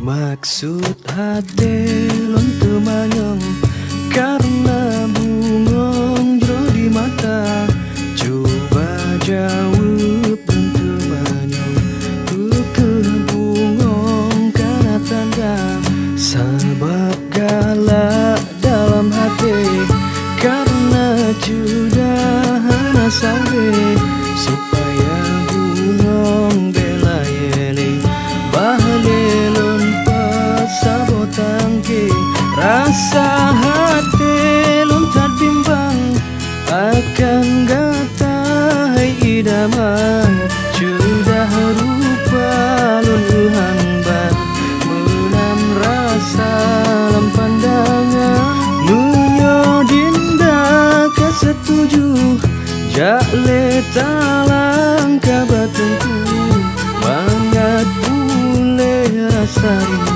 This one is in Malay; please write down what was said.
Maksud hati lon temanyong karena bungong jero di mata. Coba jawab lon temanyong bungong karena tanda. Sebab galak dalam hati karena sudah hana sawe supaya bungong bela yeli bahalelon sabotangke. Rasa hati lontar bimbang akan gatai idaman. Sudah rupa lon uhamban menam rasa dalam pandangan. Menyodinda kesetuju jak letalang kabatanku mangat boleh rasa rindu.